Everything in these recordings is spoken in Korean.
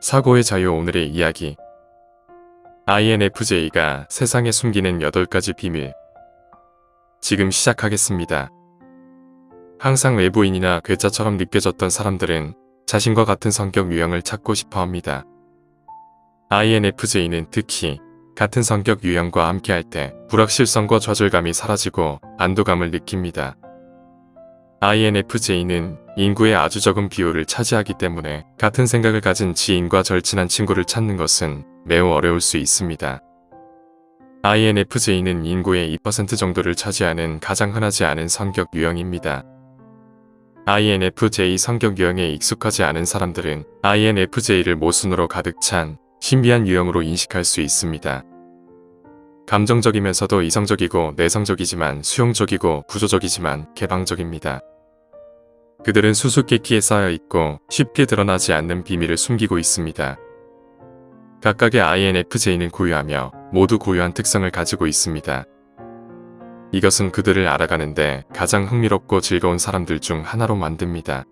사고의 자유. 오늘의 이야기. INFJ가 세상에 숨기는 8가지 비밀. 지금 시작하겠습니다. 항상 외부인이나 괴짜처럼 느껴졌던 사람들은 자신과 같은 성격 유형을 찾고 싶어 합니다. INFJ는 특히 같은 성격 유형과 함께할 때 불확실성과 좌절감이 사라지고 안도감을 느낍니다. INFJ는 인구의 아주 적은 비율을 차지하기 때문에 같은 생각을 가진 지인과 절친한 친구를 찾는 것은 매우 어려울 수 있습니다. INFJ는 인구의 2% 정도를 차지하는 가장 흔하지 않은 성격 유형입니다. INFJ 성격 유형에 익숙하지 않은 사람들은 INFJ를 모순으로 가득 찬 신비한 유형으로 인식할 수 있습니다. 감정적이면서도 이성적이고 내성적이지만 수용적이고 구조적이지만 개방적입니다. 그들은 수수께끼에 쌓여 있고 쉽게 드러나지 않는 비밀을 숨기고 있습니다. 각각의 INFJ는 고유하며 모두 고유한 특성을 가지고 있습니다. 이것은 그들을 알아가는데 가장 흥미롭고 즐거운 사람들 중 하나로 만듭니다.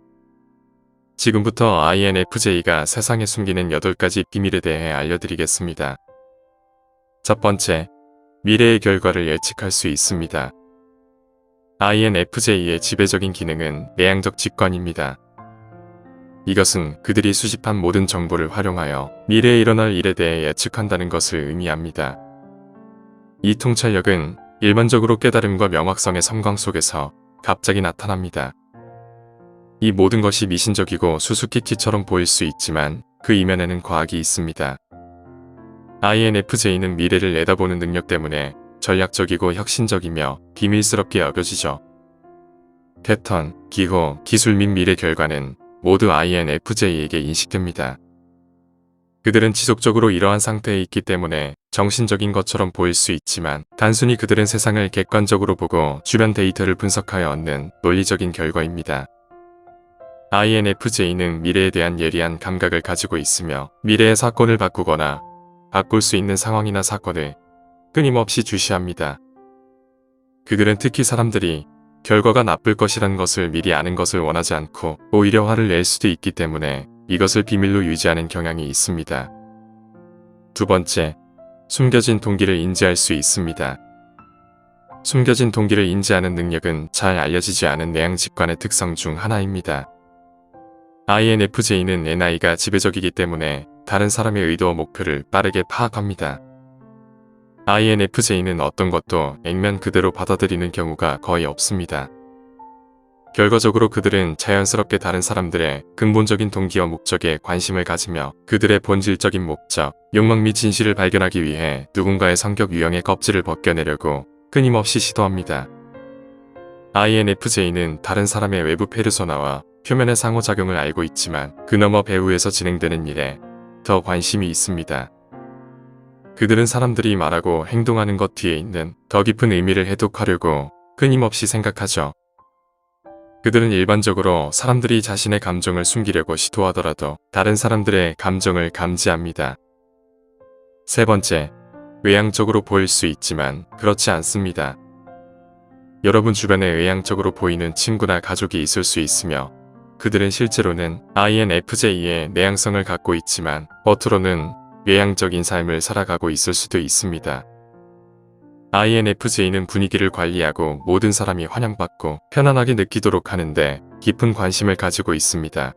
지금부터 INFJ가 세상에 숨기는 8가지 비밀에 대해 알려드리겠습니다. 첫 번째, 미래의 결과를 예측할 수 있습니다. INFJ의 지배적인 기능은 내향적 직관입니다. 이것은 그들이 수집한 모든 정보를 활용하여 미래에 일어날 일에 대해 예측한다는 것을 의미합니다. 이 통찰력은 일반적으로 깨달음과 명확성의 섬광 속에서 갑자기 나타납니다. 이 모든 것이 미신적이고 수수께끼처럼 보일 수 있지만 그 이면에는 과학이 있습니다. INFJ는 미래를 내다보는 능력 때문에 전략적이고 혁신적이며 비밀스럽게 여겨지죠. 패턴, 기호, 기술 및 미래 결과는 모두 INFJ에게 인식됩니다. 그들은 지속적으로 이러한 상태에 있기 때문에 정신적인 것처럼 보일 수 있지만 단순히 그들은 세상을 객관적으로 보고 주변 데이터를 분석하여 얻는 논리적인 결과입니다. INFJ는 미래에 대한 예리한 감각을 가지고 있으며 미래의 사건을 바꾸거나 바꿀 수 있는 상황이나 사건을 끊임없이 주시합니다. 그들은 특히 사람들이 결과가 나쁠 것이라는 것을 미리 아는 것을 원하지 않고 오히려 화를 낼 수도 있기 때문에 이것을 비밀로 유지하는 경향이 있습니다. 두 번째, 숨겨진 동기를 인지할 수 있습니다. 숨겨진 동기를 인지하는 능력은 잘 알려지지 않은 내향 직관의 특성 중 하나입니다. INFJ는 NI가 지배적이기 때문에 다른 사람의 의도와 목표를 빠르게 파악합니다. INFJ는 어떤 것도 액면 그대로 받아들이는 경우가 거의 없습니다. 결과적으로 그들은 자연스럽게 다른 사람들의 근본적인 동기와 목적에 관심을 가지며 그들의 본질적인 목적, 욕망 및 진실을 발견하기 위해 누군가의 성격 유형의 껍질을 벗겨내려고 끊임없이 시도합니다. INFJ는 다른 사람의 외부 페르소나와 표면의 상호작용을 알고 있지만 그 너머 배후에서 진행되는 일에 더 관심이 있습니다. 그들은 사람들이 말하고 행동하는 것 뒤에 있는 더 깊은 의미를 해독하려고 끊임없이 생각하죠. 그들은 일반적으로 사람들이 자신의 감정을 숨기려고 시도하더라도 다른 사람들의 감정을 감지합니다. 세 번째, 외향적으로 보일 수 있지만 그렇지 않습니다. 여러분 주변에 외향적으로 보이는 친구나 가족이 있을 수 있으며 그들은 실제로는 INFJ의 내향성을 갖고 있지만 겉으로는 외향적인 삶을 살아가고 있을 수도 있습니다. INFJ는 분위기를 관리하고 모든 사람이 환영받고 편안하게 느끼도록 하는데 깊은 관심을 가지고 있습니다.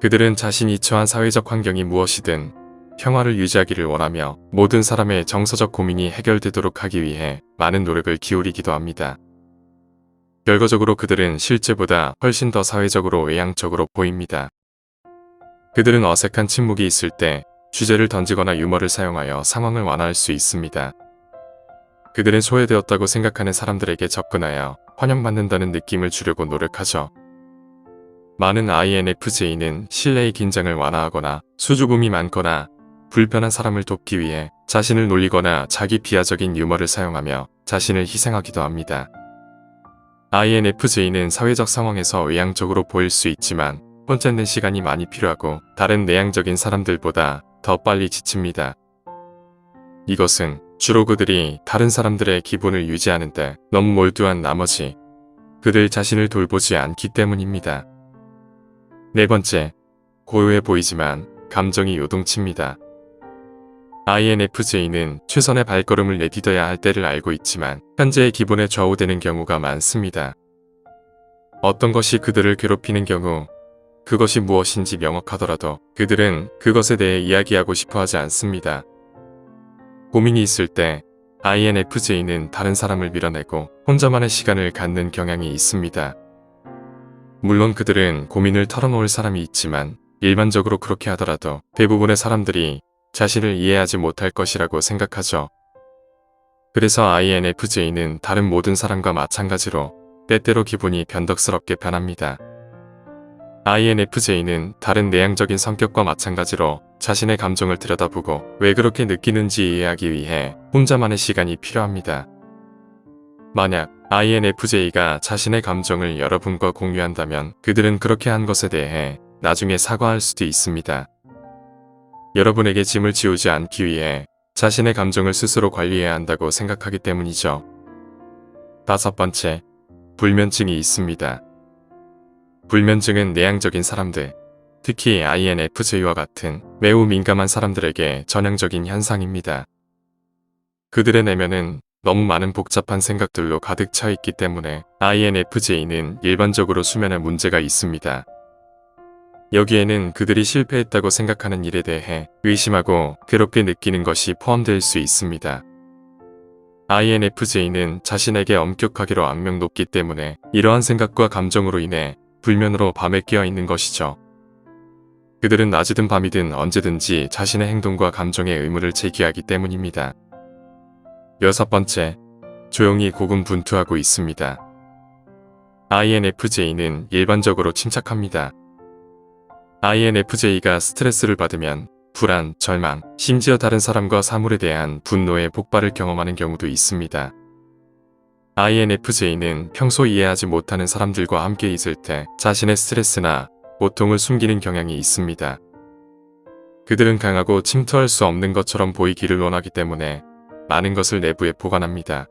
그들은 자신이 처한 사회적 환경이 무엇이든 평화를 유지하기를 원하며 모든 사람의 정서적 고민이 해결되도록 하기 위해 많은 노력을 기울이기도 합니다. 결과적으로 그들은 실제보다 훨씬 더 사회적으로 외향적으로 보입니다. 그들은 어색한 침묵이 있을 때 주제를 던지거나 유머를 사용하여 상황을 완화할 수 있습니다. 그들은 소외되었다고 생각하는 사람들에게 접근하여 환영받는다는 느낌을 주려고 노력하죠. 많은 INFJ는 신뢰의 긴장을 완화하거나 수줍음이 많거나 불편한 사람을 돕기 위해 자신을 놀리거나 자기 비하적인 유머를 사용하며 자신을 희생하기도 합니다. INFJ는 사회적 상황에서 외향적으로 보일 수 있지만 혼잡는 시간이 많이 필요하고 다른 내향적인 사람들보다 더 빨리 지칩니다. 이것은 주로 그들이 다른 사람들의 기분을 유지하는데 너무 몰두한 나머지 그들 자신을 돌보지 않기 때문입니다. 네 번째, 고요해 보이지만 감정이 요동칩니다. INFJ는 최선의 발걸음을 내딛어야 할 때를 알고 있지만 현재의 기분에 좌우되는 경우가 많습니다. 어떤 것이 그들을 괴롭히는 경우 그것이 무엇인지 명확하더라도 그들은 그것에 대해 이야기하고 싶어 하지 않습니다. 고민이 있을 때 INFJ는 다른 사람을 밀어내고 혼자만의 시간을 갖는 경향이 있습니다. 물론 그들은 고민을 털어놓을 사람이 있지만 일반적으로 그렇게 하더라도 대부분의 사람들이 자신을 이해하지 못할 것이라고 생각하죠. 그래서 INFJ는 다른 모든 사람과 마찬가지로 때때로 기분이 변덕스럽게 변합니다. INFJ는 다른 내향적인 성격과 마찬가지로 자신의 감정을 들여다보고 왜 그렇게 느끼는지 이해하기 위해 혼자만의 시간이 필요합니다. 만약 INFJ가 자신의 감정을 여러분과 공유한다면 그들은 그렇게 한 것에 대해 나중에 사과할 수도 있습니다. 여러분에게 짐을 지우지 않기 위해 자신의 감정을 스스로 관리해야 한다고 생각하기 때문이죠. 5번째, 불면증이 있습니다. 불면증은 내향적인 사람들, 특히 INFJ와 같은 매우 민감한 사람들에게 전형적인 현상입니다. 그들의 내면은 너무 많은 복잡한 생각들로 가득 차 있기 때문에 INFJ는 일반적으로 수면에 문제가 있습니다. 여기에는 그들이 실패했다고 생각하는 일에 대해 의심하고 괴롭게 느끼는 것이 포함될 수 있습니다. INFJ는 자신에게 엄격하기로 악명 높기 때문에 이러한 생각과 감정으로 인해 불면으로 밤에 깨어 있는 것이죠. 그들은 낮이든 밤이든 언제든지 자신의 행동과 감정에 의문을 제기하기 때문입니다. 6번째, 조용히 고군분투하고 있습니다. INFJ는 일반적으로 침착합니다. INFJ가 스트레스를 받으면 불안, 절망, 심지어 다른 사람과 사물에 대한 분노의 폭발을 경험하는 경우도 있습니다. INFJ는 평소 이해하지 못하는 사람들과 함께 있을 때 자신의 스트레스나 고통을 숨기는 경향이 있습니다. 그들은 강하고 침투할 수 없는 것처럼 보이기를 원하기 때문에 많은 것을 내부에 보관합니다.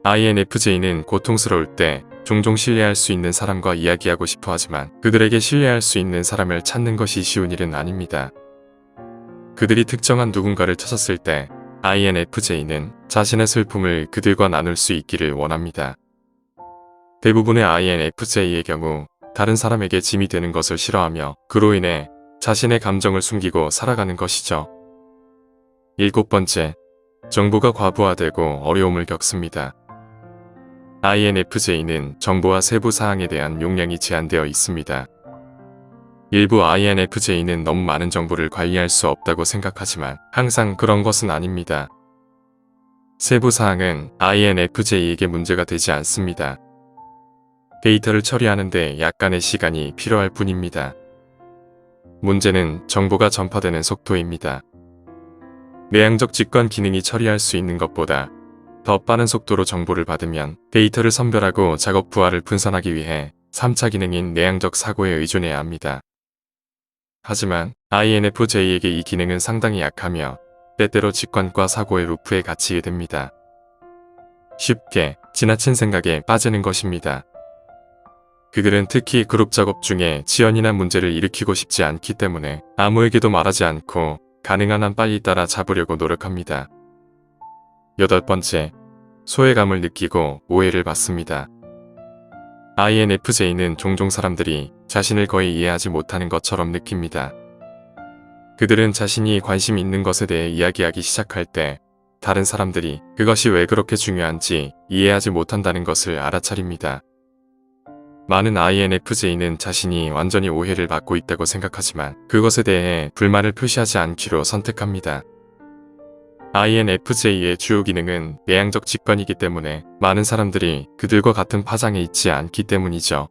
INFJ는 고통스러울 때 종종 신뢰할 수 있는 사람과 이야기하고 싶어 하지만 그들에게 신뢰할 수 있는 사람을 찾는 것이 쉬운 일은 아닙니다. 그들이 특정한 누군가를 찾았을 때 INFJ는 자신의 슬픔을 그들과 나눌 수 있기를 원합니다. 대부분의 INFJ의 경우 다른 사람에게 짐이 되는 것을 싫어하며 그로 인해 자신의 감정을 숨기고 살아가는 것이죠. 7번째, 정보가 과부하되고 어려움을 겪습니다. INFJ는 정보와 세부 사항에 대한 용량이 제한되어 있습니다. 일부 INFJ는 너무 많은 정보를 관리할 수 없다고 생각하지만 항상 그런 것은 아닙니다. 세부 사항은 INFJ에게 문제가 되지 않습니다. 데이터를 처리하는데 약간의 시간이 필요할 뿐입니다. 문제는 정보가 전파되는 속도입니다. 내향적 직관 기능이 처리할 수 있는 것보다 더 빠른 속도로 정보를 받으면 데이터를 선별하고 작업 부하를 분산하기 위해 3차 기능인 내향적 사고에 의존해야 합니다. 하지만 INFJ에게 이 기능은 상당히 약하며 때때로 직관과 사고의 루프에 갇히게 됩니다. 쉽게 지나친 생각에 빠지는 것입니다. 그들은 특히 그룹 작업 중에 지연이나 문제를 일으키고 싶지 않기 때문에 아무에게도 말하지 않고 가능한 한 빨리 따라잡으려고 노력합니다. 8번째, 소외감을 느끼고 오해를 받습니다. INFJ는 종종 사람들이 자신을 거의 이해하지 못하는 것처럼 느낍니다. 그들은 자신이 관심 있는 것에 대해 이야기하기 시작할 때 다른 사람들이 그것이 왜 그렇게 중요한지 이해하지 못한다는 것을 알아차립니다. 많은 INFJ는 자신이 완전히 오해를 받고 있다고 생각하지만 그것에 대해 불만을 표시하지 않기로 선택합니다. INFJ의 주요 기능은 내향적 직관이기 때문에 많은 사람들이 그들과 같은 파장에 있지 않기 때문이죠.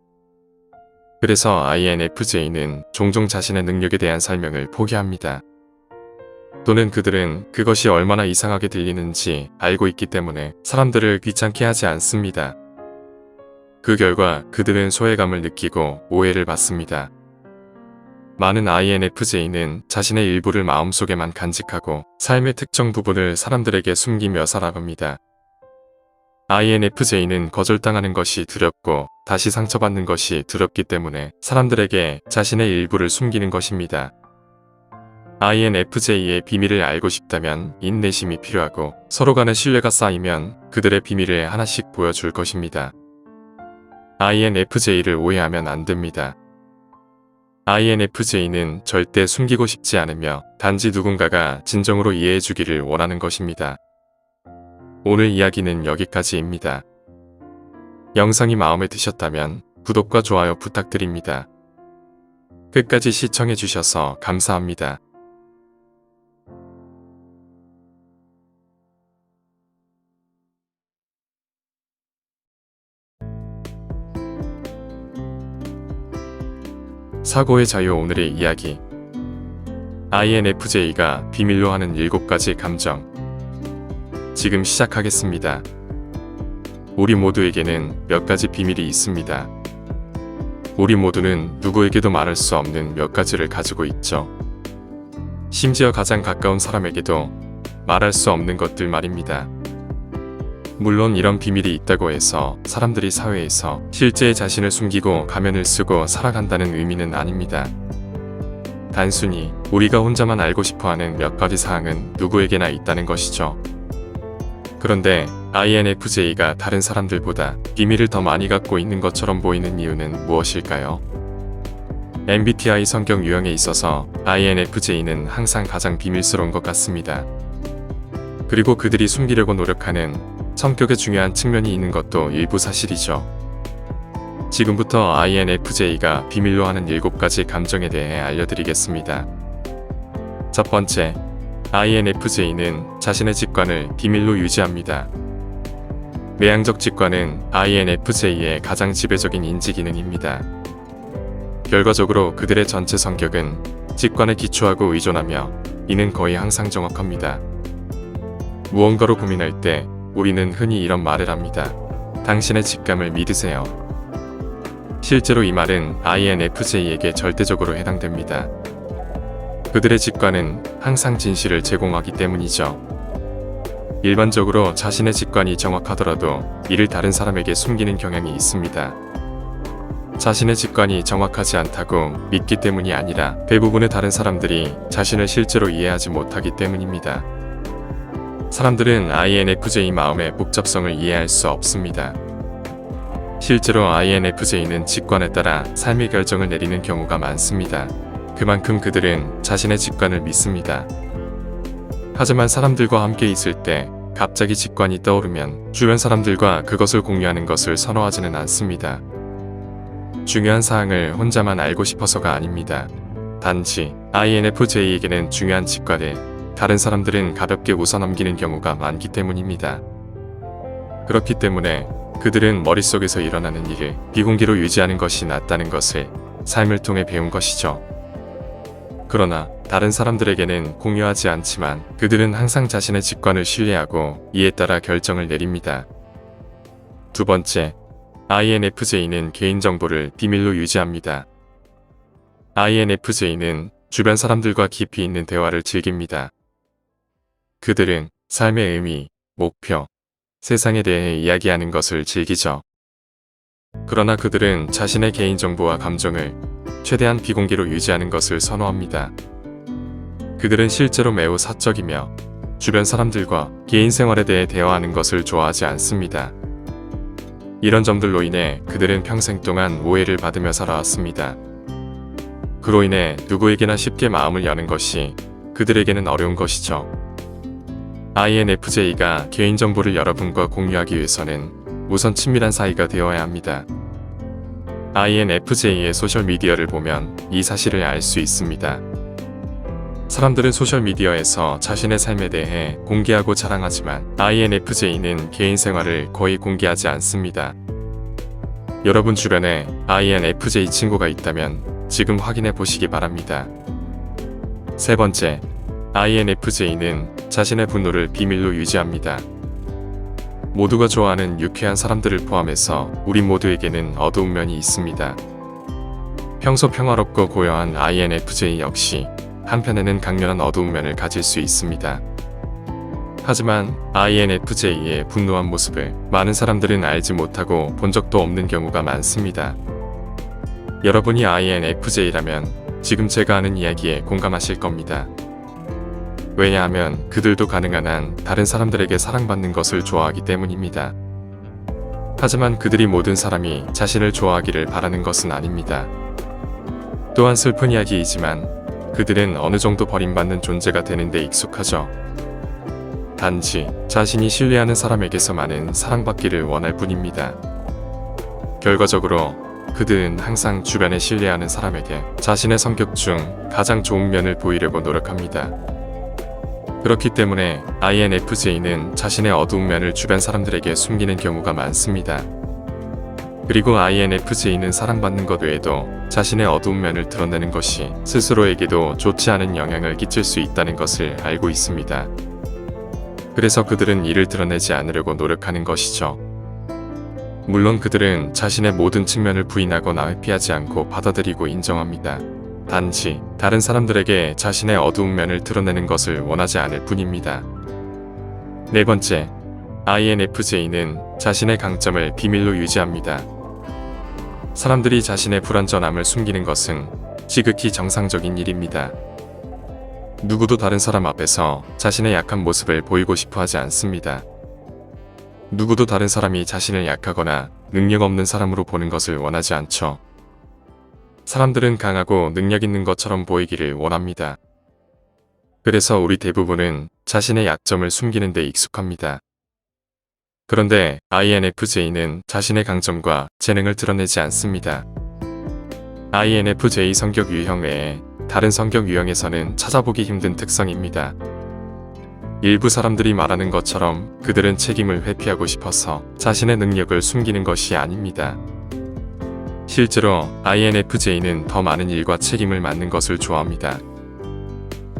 그래서 INFJ는 종종 자신의 능력에 대한 설명을 포기합니다. 또는 그들은 그것이 얼마나 이상하게 들리는지 알고 있기 때문에 사람들을 귀찮게 하지 않습니다. 그 결과 그들은 소외감을 느끼고 오해를 받습니다. 많은 INFJ는 자신의 일부를 마음속에만 간직하고 삶의 특정 부분을 사람들에게 숨기며 살아갑니다. INFJ는 거절당하는 것이 두렵고 다시 상처받는 것이 두렵기 때문에 사람들에게 자신의 일부를 숨기는 것입니다. INFJ의 비밀을 알고 싶다면 인내심이 필요하고 서로 간의 신뢰가 쌓이면 그들의 비밀을 하나씩 보여줄 것입니다. INFJ를 오해하면 안 됩니다. INFJ는 절대 숨기고 싶지 않으며 단지 누군가가 진정으로 이해해주기를 원하는 것입니다. 오늘 이야기는 여기까지입니다. 영상이 마음에 드셨다면 구독과 좋아요 부탁드립니다. 끝까지 시청해주셔서 감사합니다. 사고의 자유. 오늘의 이야기. INFJ가 비밀로 하는 7가지 감정. 지금 시작하겠습니다. 우리 모두에게는 몇 가지 비밀이 있습니다. 우리 모두는 누구에게도 말할 수 없는 몇 가지를 가지고 있죠. 심지어 가장 가까운 사람에게도 말할 수 없는 것들 말입니다. 물론 이런 비밀이 있다고 해서 사람들이 사회에서 실제의 자신을 숨기고 가면을 쓰고 살아간다는 의미는 아닙니다. 단순히 우리가 혼자만 알고 싶어하는 몇 가지 사항은 누구에게나 있다는 것이죠. 그런데 INFJ가 다른 사람들보다 비밀을 더 많이 갖고 있는 것처럼 보이는 이유는 무엇일까요? MBTI 성격 유형에 있어서 INFJ는 항상 가장 비밀스러운 것 같습니다. 그리고 그들이 숨기려고 노력하는 성격의 중요한 측면이 있는 것도 일부 사실이죠. 지금부터 INFJ가 비밀로 하는 7가지 감정에 대해 알려드리겠습니다. 첫 번째, INFJ는 자신의 직관을 비밀로 유지합니다. 외향적 직관은 INFJ의 가장 지배적인 인지 기능입니다. 결과적으로 그들의 전체 성격은 직관에 기초하고 의존하며 이는 거의 항상 정확합니다. 무언가로 고민할 때 우리는 흔히 이런 말을 합니다. 당신의 직감을 믿으세요. 실제로 이 말은 INFJ에게 절대적으로 해당됩니다. 그들의 직관은 항상 진실을 제공하기 때문이죠. 일반적으로 자신의 직관이 정확하더라도 이를 다른 사람에게 숨기는 경향이 있습니다. 자신의 직관이 정확하지 않다고 믿기 때문이 아니라 대부분의 다른 사람들이 자신을 실제로 이해하지 못하기 때문입니다. 사람들은 INFJ 마음의 복잡성을 이해할 수 없습니다. 실제로 INFJ는 직관에 따라 삶의 결정을 내리는 경우가 많습니다. 그만큼 그들은 자신의 직관을 믿습니다. 하지만 사람들과 함께 있을 때 갑자기 직관이 떠오르면 주변 사람들과 그것을 공유하는 것을 선호하지는 않습니다. 중요한 사항을 혼자만 알고 싶어서가 아닙니다. 단지 INFJ에게는 중요한 직관을 다른 사람들은 가볍게 웃어넘기는 경우가 많기 때문입니다. 그렇기 때문에 그들은 머릿속에서 일어나는 일을 비공개로 유지하는 것이 낫다는 것을 삶을 통해 배운 것이죠. 그러나 다른 사람들에게는 공유하지 않지만 그들은 항상 자신의 직관을 신뢰하고 이에 따라 결정을 내립니다. 두 번째, INFJ는 개인정보를 비밀로 유지합니다. INFJ는 주변 사람들과 깊이 있는 대화를 즐깁니다. 그들은 삶의 의미, 목표, 세상에 대해 이야기하는 것을 즐기죠. 그러나 그들은 자신의 개인정보와 감정을 최대한 비공개로 유지하는 것을 선호합니다. 그들은 실제로 매우 사적이며 주변 사람들과 개인 생활에 대해 대화하는 것을 좋아하지 않습니다. 이런 점들로 인해 그들은 평생 동안 오해를 받으며 살아왔습니다. 그로 인해 누구에게나 쉽게 마음을 여는 것이 그들에게는 어려운 것이죠. INFJ가 개인정보를 여러분과 공유하기 위해서는 우선 친밀한 사이가 되어야 합니다. INFJ의 소셜미디어를 보면 이 사실을 알 수 있습니다. 사람들은 소셜미디어에서 자신의 삶에 대해 공개하고 자랑하지만 INFJ는 개인 생활을 거의 공개하지 않습니다. 여러분 주변에 INFJ 친구가 있다면 지금 확인해 보시기 바랍니다. 세 번째, INFJ는 자신의 분노를 비밀로 유지합니다. 모두가 좋아하는 유쾌한 사람들을 포함해서 우리 모두에게는 어두운 면이 있습니다. 평소 평화롭고 고요한 INFJ 역시 한편에는 강렬한 어두운 면을 가질 수 있습니다. 하지만 INFJ의 분노한 모습을 많은 사람들은 알지 못하고 본 적도 없는 경우가 많습니다. 여러분이 INFJ라면 지금 제가 하는 이야기에 공감하실 겁니다. 왜냐하면 그들도 가능한 한 다른 사람들에게 사랑받는 것을 좋아하기 때문입니다. 하지만 그들이 모든 사람이 자신을 좋아하기를 바라는 것은 아닙니다. 또한 슬픈 이야기이지만 그들은 어느 정도 버림받는 존재가 되는 데 익숙하죠. 단지 자신이 신뢰하는 사람에게서만은 사랑받기를 원할 뿐입니다. 결과적으로 그들은 항상 주변에 신뢰하는 사람에게 자신의 성격 중 가장 좋은 면을 보이려고 노력합니다. 그렇기 때문에 INFJ는 자신의 어두운 면을 주변 사람들에게 숨기는 경우가 많습니다. 그리고 INFJ는 사랑받는 것 외에도 자신의 어두운 면을 드러내는 것이 스스로에게도 좋지 않은 영향을 끼칠 수 있다는 것을 알고 있습니다. 그래서 그들은 이를 드러내지 않으려고 노력하는 것이죠. 물론 그들은 자신의 모든 측면을 부인하거나 회피하지 않고 받아들이고 인정합니다. 단지 다른 사람들에게 자신의 어두운 면을 드러내는 것을 원하지 않을 뿐입니다. 네 번째, INFJ는 자신의 강점을 비밀로 유지합니다. 사람들이 자신의 불완전함을 숨기는 것은 지극히 정상적인 일입니다. 누구도 다른 사람 앞에서 자신의 약한 모습을 보이고 싶어 하지 않습니다. 누구도 다른 사람이 자신을 약하거나 능력 없는 사람으로 보는 것을 원하지 않죠. 사람들은 강하고 능력 있는 것처럼 보이기를 원합니다. 그래서 우리 대부분은 자신의 약점을 숨기는 데 익숙합니다. 그런데 INFJ는 자신의 강점과 재능을 드러내지 않습니다. INFJ 성격 유형 외에 다른 성격 유형에서는 찾아보기 힘든 특성입니다. 일부 사람들이 말하는 것처럼 그들은 책임을 회피하고 싶어서 자신의 능력을 숨기는 것이 아닙니다. 실제로 INFJ는 더 많은 일과 책임을 맡는 것을 좋아합니다.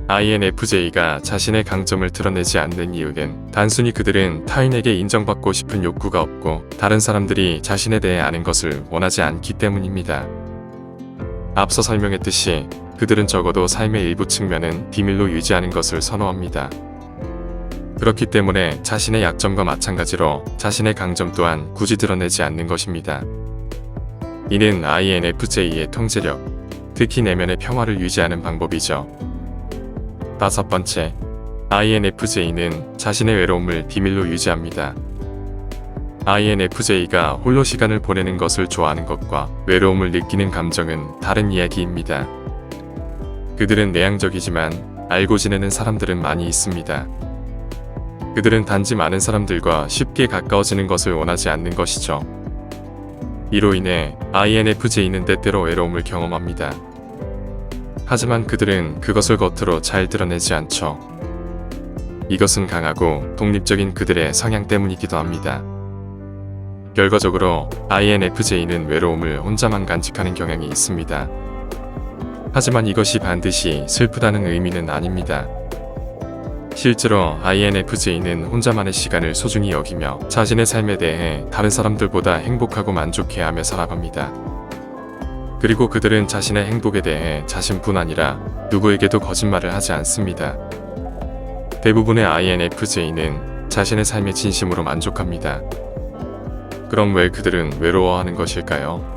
INFJ가 자신의 강점을 드러내지 않는 이유는 단순히 그들은 타인에게 인정받고 싶은 욕구가 없고 다른 사람들이 자신에 대해 아는 것을 원하지 않기 때문입니다. 앞서 설명했듯이 그들은 적어도 삶의 일부 측면은 비밀로 유지하는 것을 선호합니다. 그렇기 때문에 자신의 약점과 마찬가지로 자신의 강점 또한 굳이 드러내지 않는 것입니다. 이는 INFJ의 통제력, 특히 내면의 평화를 유지하는 방법이죠. 다섯 번째, INFJ는 자신의 외로움을 비밀로 유지합니다. INFJ가 홀로 시간을 보내는 것을 좋아하는 것과 외로움을 느끼는 감정은 다른 이야기입니다. 그들은 내향적이지만 알고 지내는 사람들은 많이 있습니다. 그들은 단지 많은 사람들과 쉽게 가까워지는 것을 원하지 않는 것이죠. 이로 인해 INFJ는 때때로 외로움을 경험합니다. 하지만 그들은 그것을 겉으로 잘 드러내지 않죠. 이것은 강하고 독립적인 그들의 성향 때문이기도 합니다. 결과적으로 INFJ는 외로움을 혼자만 간직하는 경향이 있습니다. 하지만 이것이 반드시 슬프다는 의미는 아닙니다. 실제로 INFJ는 혼자만의 시간을 소중히 여기며 자신의 삶에 대해 다른 사람들보다 행복하고 만족해하며 살아갑니다. 그리고 그들은 자신의 행복에 대해 자신뿐 아니라 누구에게도 거짓말을 하지 않습니다. 대부분의 INFJ는 자신의 삶에 진심으로 만족합니다. 그럼 왜 그들은 외로워하는 것일까요?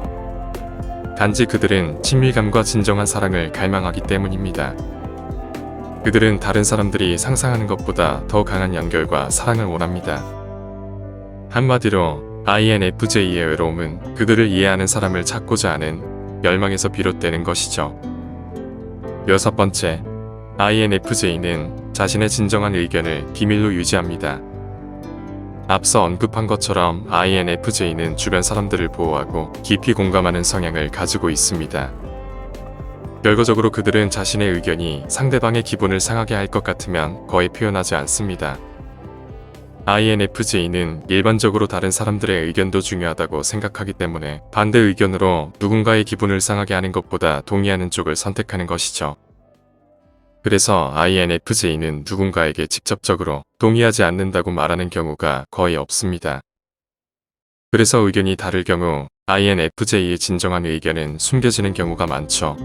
단지 그들은 친밀감과 진정한 사랑을 갈망하기 때문입니다. 그들은 다른 사람들이 상상하는 것보다 더 강한 연결과 사랑을 원합니다. 한마디로 INFJ의 외로움은 그들을 이해하는 사람을 찾고자 하는 열망에서 비롯되는 것이죠. 여섯 번째, INFJ는 자신의 진정한 의견을 비밀로 유지합니다. 앞서 언급한 것처럼 INFJ는 주변 사람들을 보호하고 깊이 공감하는 성향을 가지고 있습니다. 결과적으로 그들은 자신의 의견이 상대방의 기분을 상하게 할 것 같으면 거의 표현하지 않습니다. INFJ는 일반적으로 다른 사람들의 의견도 중요하다고 생각하기 때문에 반대 의견으로 누군가의 기분을 상하게 하는 것보다 동의하는 쪽을 선택하는 것이죠. 그래서 INFJ는 누군가에게 직접적으로 동의하지 않는다고 말하는 경우가 거의 없습니다. 그래서 의견이 다를 경우 INFJ의 진정한 의견은 숨겨지는 경우가 많죠.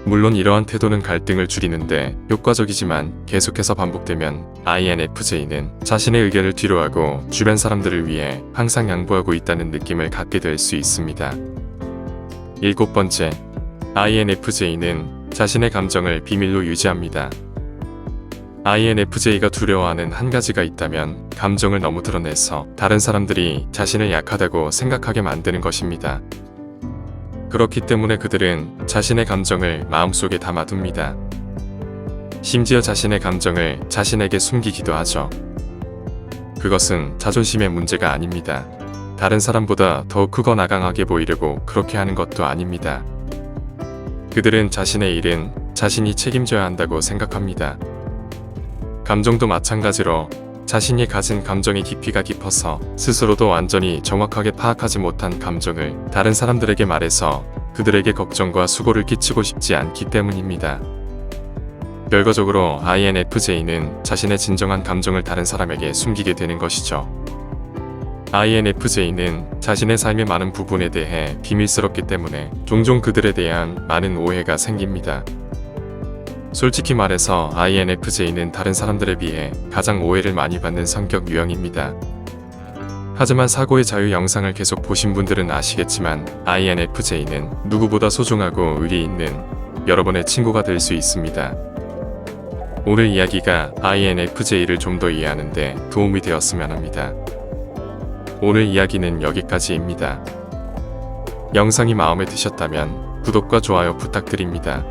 물론 이러한 태도는 갈등을 줄이는데 효과적이지만 계속해서 반복되면 INFJ는 자신의 의견을 뒤로하고 주변 사람들을 위해 항상 양보하고 있다는 느낌을 갖게 될 수 있습니다. 일곱 번째, INFJ는 자신의 감정을 비밀로 유지합니다. INFJ가 두려워하는 한 가지가 있다면 감정을 너무 드러내서 다른 사람들이 자신을 약하다고 생각하게 만드는 것입니다. 그렇기 때문에 그들은 자신의 감정을 마음속에 담아둡니다. 심지어 자신의 감정을 자신에게 숨기기도 하죠. 그것은 자존심의 문제가 아닙니다. 다른 사람보다 더 크거나 강하게 보이려고 그렇게 하는 것도 아닙니다. 그들은 자신의 일은 자신이 책임져야 한다고 생각합니다. 감정도 마찬가지로 자신이 가진 감정의 깊이가 깊어서 스스로도 완전히 정확하게 파악하지 못한 감정을 다른 사람들에게 말해서 그들에게 걱정과 수고를 끼치고 싶지 않기 때문입니다. 결과적으로 INFJ는 자신의 진정한 감정을 다른 사람에게 숨기게 되는 것이죠. INFJ는 자신의 삶의 많은 부분에 대해 비밀스럽기 때문에 종종 그들에 대한 많은 오해가 생깁니다. 솔직히 말해서 INFJ는 다른 사람들에 비해 가장 오해를 많이 받는 성격 유형입니다. 하지만 사고의 자유 영상을 계속 보신 분들은 아시겠지만 INFJ는 누구보다 소중하고 의리 있는 여러분의 친구가 될 수 있습니다. 오늘 이야기가 INFJ를 좀 더 이해하는 데 도움이 되었으면 합니다. 오늘 이야기는 여기까지입니다. 영상이 마음에 드셨다면 구독과 좋아요 부탁드립니다.